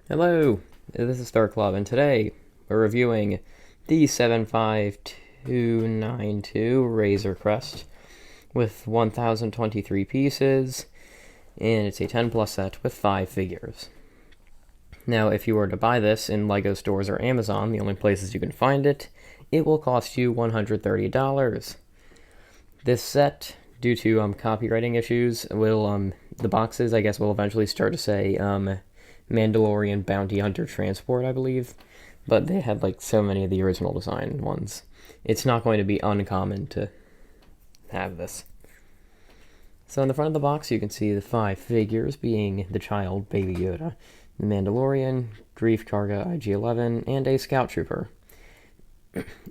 Hello, this is Star Club, and today we're reviewing the 75292 Razorcrest with 1023 pieces, and it's a 10 plus set with 5 figures. Now, if you were to buy this in LEGO stores or Amazon, the only places you can find it, it will cost you $130. This set, due to copywriting issues, will the boxes, I guess, will eventually start to say Mandalorian Bounty Hunter Transport, I believe, but they had like so many of the original design ones. It's not going to be uncommon to have this. So in the front of the box, you can see the 5 figures, being the child, Baby Yoda, the Mandalorian, Grief Karga IG-11, and a Scout Trooper.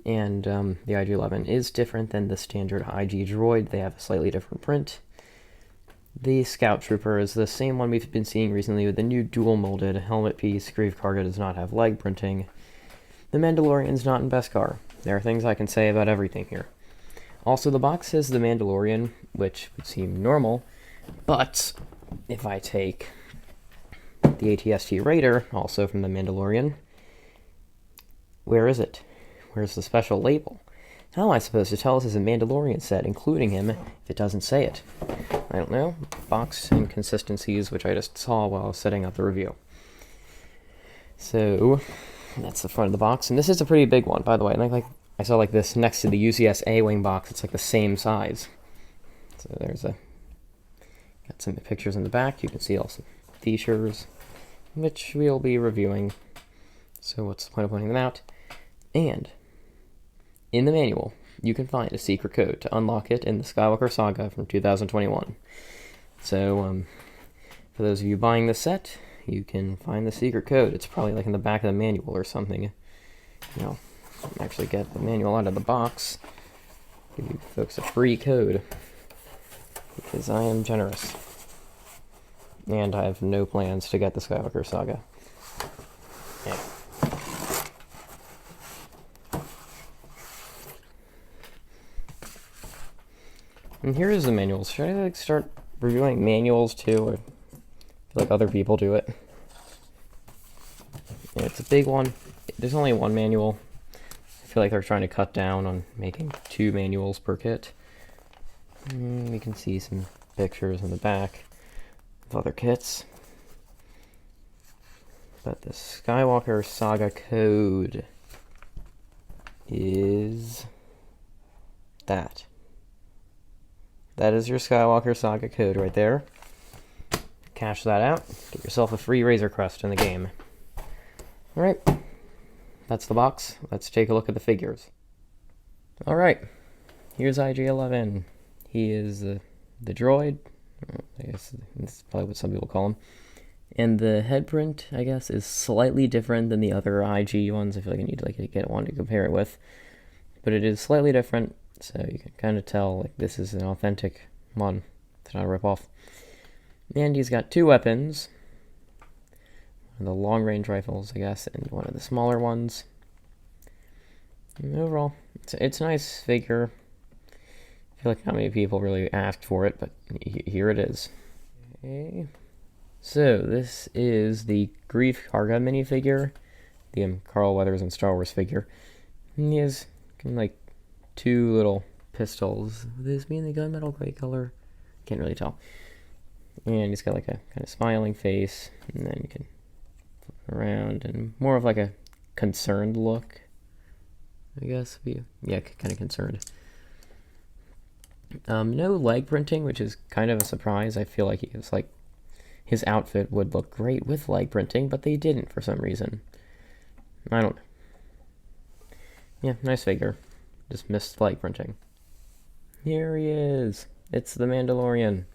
And the IG-11 is different than the standard IG droid. They have a slightly different print. The Scout Trooper is the same one we've been seeing recently with the new dual-molded helmet piece. Grief Karga does not have leg printing. The Mandalorian's not in Beskar. There are things I can say about everything here. Also, the box says the Mandalorian, which would seem normal, but if I take the ATST Raider, also from the Mandalorian, where is it? Where's the special label? How am I supposed to tell this is a Mandalorian set, including him, if it doesn't say it? I don't know. Box inconsistencies, which I just saw while I was setting up the review. So, that's the front of the box. And this is a pretty big one, by the way. I saw like this next to the UCS A-Wing box. It's like the same size. So got some pictures in the back. You can see also features, which we'll be reviewing. So what's the point of pointing them out? And in the manual, you can find a secret code to unlock it in the Skywalker Saga from 2021. So, for those of you buying the set, you can find the secret code. It's probably like in the back of the manual or something. Actually get the manual out of the box. Give you folks a free code, because I am generous. And I have no plans to get the Skywalker Saga. Yeah. And here is the manuals. Should I start reviewing manuals too? I feel like other people do it. Yeah, it's a big one. There's only one manual. I feel like they're trying to cut down on making 2 manuals per kit. We can see some pictures in the back of other kits. But the Skywalker Saga code is that. That is your Skywalker Saga code right there. Cash that out. Get yourself a free Razorcrest in the game. Alright. That's the box. Let's take a look at the figures. Alright. Here's IG-11. He is the droid. I guess that's probably what some people call him. And the head print, I guess, is slightly different than the other IG ones. I feel like I need to get one to compare it with. But it is slightly different. So you can kind of tell like this is an authentic one. It's not a ripoff. And he's got 2 weapons. One of the long-range rifles, I guess, and one of the smaller ones. And overall, it's a nice figure. I feel like not many people really asked for it, but here it is. Okay. So this is the Grief Karga minifigure, the Carl Weathers and Star Wars figure. And he has like 2 little pistols. Would this be in the gunmetal gray color? Can't really tell. And he's got like a kind of smiling face, and then you can flip around, and more of like a concerned look, I guess. Yeah, kind of concerned. No leg printing, which is kind of a surprise. I feel like he was like his outfit would look great with leg printing, but they didn't for some reason. I don't know. Yeah, nice figure. Just missed leg printing. Here he is. It's the Mandalorian.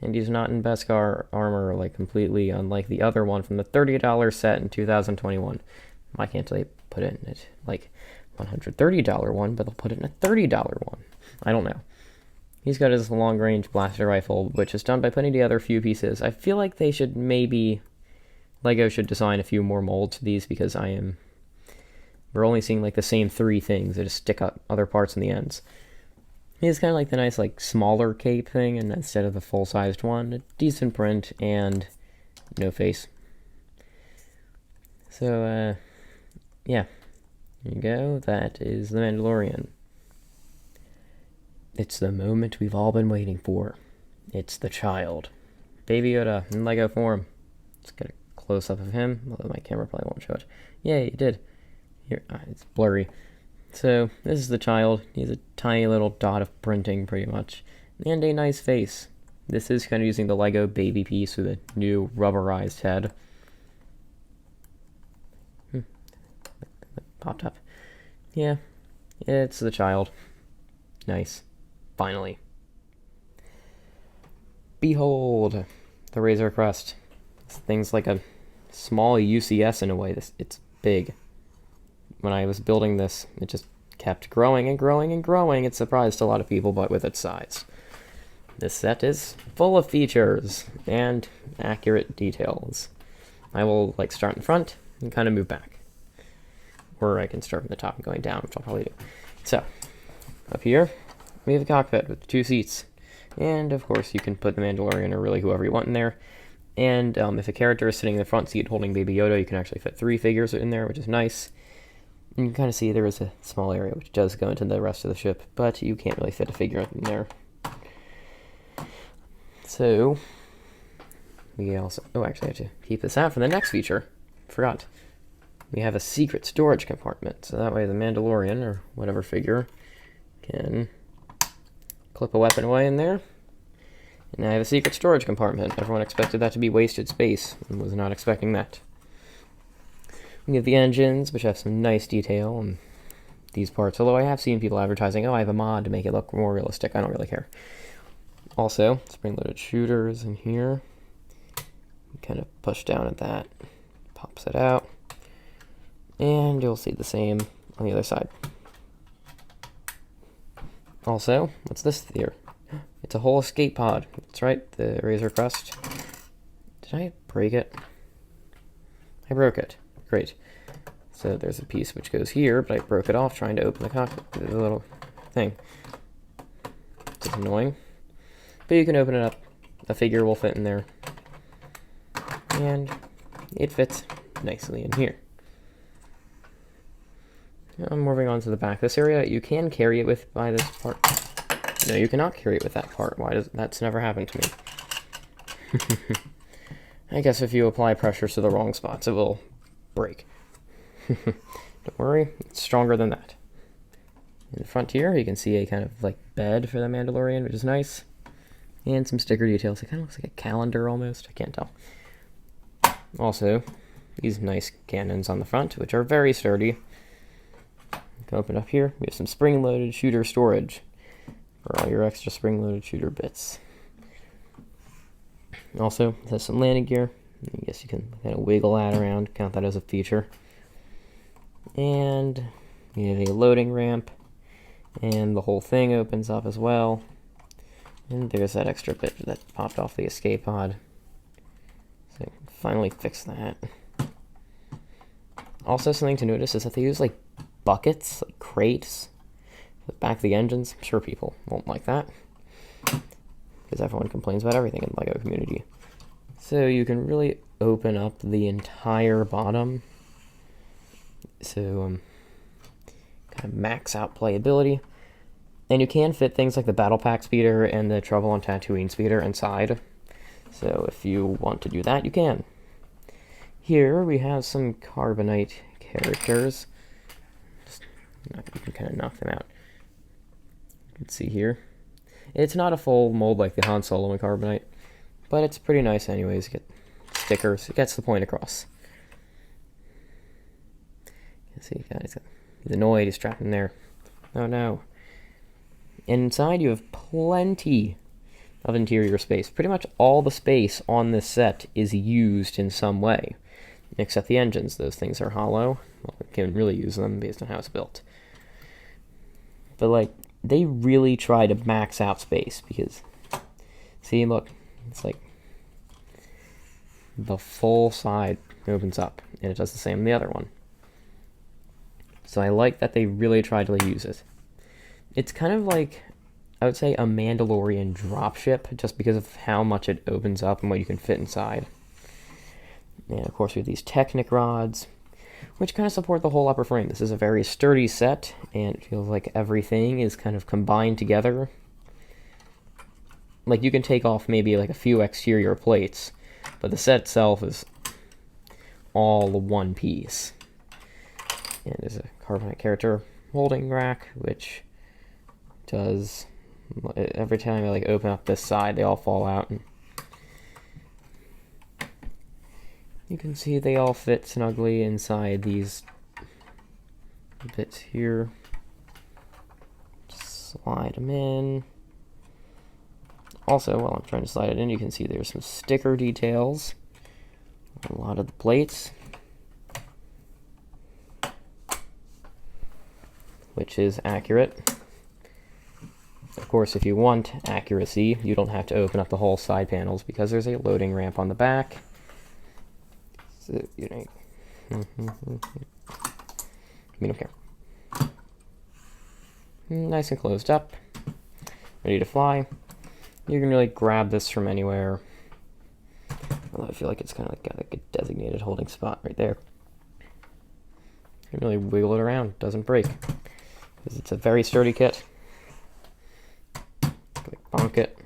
And he's not in Beskar armor, like completely unlike the other one from the $30 set in 2021. Why can't they put it in it like $130 one, but they'll put it in a $30 one? I don't know. He's got his long-range blaster rifle, which is done by putting together a few pieces. I feel like they should LEGO should design a few more molds to these, because we're only seeing like the same 3 things. They just stick up other parts in the ends. It's kind of like the nice like smaller cape thing, and instead of the full-sized one, a decent print and no face. So, yeah. There you go. That is the Mandalorian. It's the moment we've all been waiting for. It's the child. Baby Yoda in Lego form. Let's get a close-up of him, although my camera probably won't show it. Yay, it did. Here, it's blurry. So, this is the child. He's a tiny little dot of printing, pretty much. And a nice face. This is kind of using the Lego baby piece with a new rubberized head. Popped up. Yeah, it's the child. Nice. Finally. Behold, the Razorcrest. This thing's like a small UCS in a way. It's big. When I was building this, it just kept growing and growing and growing. It surprised a lot of people, but with its size. This set is full of features and accurate details. I will start in front and kind of move back. Or I can start from the top and going down, which I'll probably do. So, up here, we have a cockpit with 2 seats. And, of course, you can put the Mandalorian or really whoever you want in there. And if a character is sitting in the front seat holding Baby Yoda, you can actually fit 3 figures in there, which is nice. And you can kind of see there is a small area which does go into the rest of the ship, but you can't really fit a figure in there. So, we also... Oh, actually, I have to keep this out for the next feature. Forgot. We have a secret storage compartment, so that way the Mandalorian, or whatever figure, can clip a weapon away in there. And I have a secret storage compartment. Everyone expected that to be wasted space, and was not expecting that. We have the engines, which have some nice detail on these parts, although I have seen people advertising, oh, I have a mod to make it look more realistic. I don't really care. Also, spring-loaded shooters in here. You kind of push down at that, pops it out. And you'll see the same on the other side. Also, what's this here? It's a whole escape pod. That's right, the Razorcrest. Did I break it? I broke it. Great. So there's a piece which goes here, but I broke it off trying to open the cockpit, the little thing. It's annoying. But you can open it up. A figure will fit in there. And it fits nicely in here. I'm moving on to the back. This area, you can carry it with by this part. No, you cannot carry it with that part. Why does that's never happened to me? I guess if you apply pressure to the wrong spots, it will break. Don't worry, it's stronger than that. In the front here, you can see a kind of bed for the Mandalorian, which is nice. And some sticker details. It kind of looks like a calendar almost. I can't tell. Also, these nice cannons on the front, which are very sturdy. You can open up here. We have some spring-loaded shooter storage for all your extra spring-loaded shooter bits. Also, it has some landing gear. I guess you can kind of wiggle that around, count that as a feature. And you have a loading ramp, and the whole thing opens up as well. And there's that extra bit that popped off the escape pod. So finally fixed that. Also, something to notice is that they use buckets, crates, at the back of the engines. I'm sure people won't like that, because everyone complains about everything in the LEGO community. So you can really open up the entire bottom. So kind of max out playability. And you can fit things like the Battle Pack speeder and the Trouble on Tatooine speeder inside. So if you want to do that, you can. Here we have some carbonite characters. You can kind of knock them out. You can see here. It's not a full mold like the Han Solo and carbonite, but it's pretty nice anyways. You get stickers. It gets the point across. You can see guys, he's annoyed, he's trapped in there. Oh no. And inside you have plenty of interior space. Pretty much all the space on this set is used in some way, except the engines. Those things are hollow. Well, you can really use them based on how it's built. But they really try to max out space because, see, look, it's the full side opens up, and it does the same in the other one. So I like that they really tried to use it. It's kind of I would say, a Mandalorian dropship, just because of how much it opens up and what you can fit inside. And of course we have these Technic rods. which kind of support the whole upper frame. This is a very sturdy set, and it feels like everything is kind of combined together. Like, you can take off maybe like a few exterior plates, but the set itself is all one piece. And there's a carbonite character holding rack, which does, every time I like open up this side, they all fall out. And you can see they all fit snugly inside these bits here. Just slide them in. Also, while I'm trying to slide it in, you can see there's some sticker details on a lot of the plates, which is accurate. Of course, if you want accuracy, you don't have to open up the whole side panels because there's a loading ramp on the back. So, you know, we don't care. Nice and closed up, ready to fly. You can really grab this from anywhere. Although I feel like it's kind of like got like a designated holding spot right there. You can really wiggle it around, doesn't break. Because it's a very sturdy kit. Like bonk it.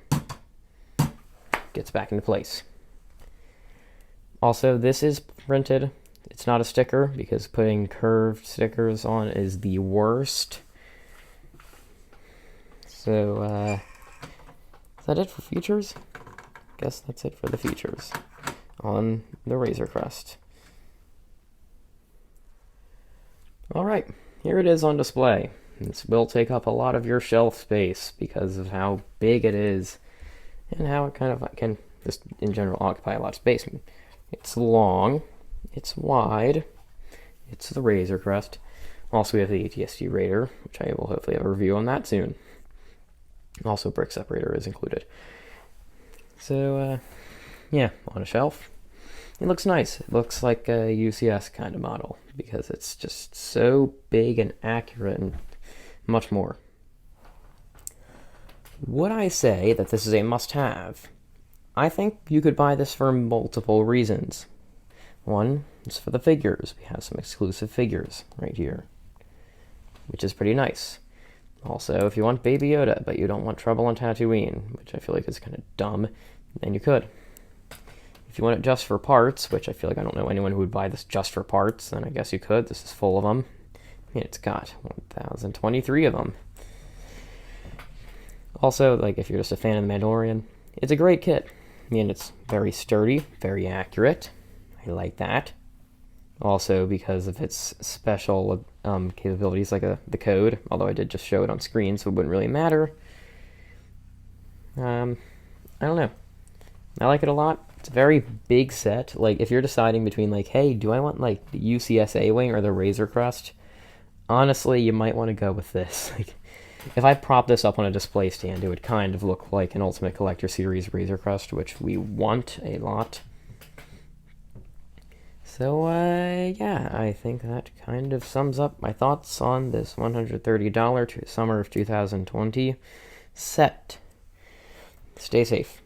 Gets back into place. Also, this is printed. It's not a sticker because putting curved stickers on is the worst. So, is that it for features? Guess that's it for the features on the Razorcrest. Alright, here it is on display. This will take up a lot of your shelf space because of how big it is and how it kind of can just in general occupy a lot of space. It's long, it's wide, it's the Razorcrest. Also, we have the ATST Raider, which I will hopefully have a review on that soon. Also, brick separator is included. So, yeah, on a shelf. It looks nice. It looks like a UCS kind of model because it's just so big and accurate and much more. Would I say that this is a must-have? I think you could buy this for multiple reasons. One is for the figures. We have some exclusive figures right here, which is pretty nice. Also, if you want Baby Yoda, but you don't want Trouble on Tatooine, which I feel like is kind of dumb, then you could. If you want it just for parts, which I feel like I don't know anyone who would buy this just for parts, then I guess you could. This is full of them. I mean, it's got 1,023 of them. Also, like, if you're just a fan of The Mandalorian, it's a great kit. I mean, it's very sturdy, very accurate. I like that. Also, because of its special capabilities, like the code, although I did just show it on screen, so it wouldn't really matter. I don't know. I like it a lot. It's a very big set. Like, if you're deciding between, like, hey, do I want, like, the UCS A-Wing or the Razorcrest? Honestly, you might want to go with this. Like, if I prop this up on a display stand, it would kind of look like an Ultimate Collector Series Razorcrest, which we want a lot. So, yeah, I think that kind of sums up my thoughts on this $130 to summer of 2020 set. Stay safe.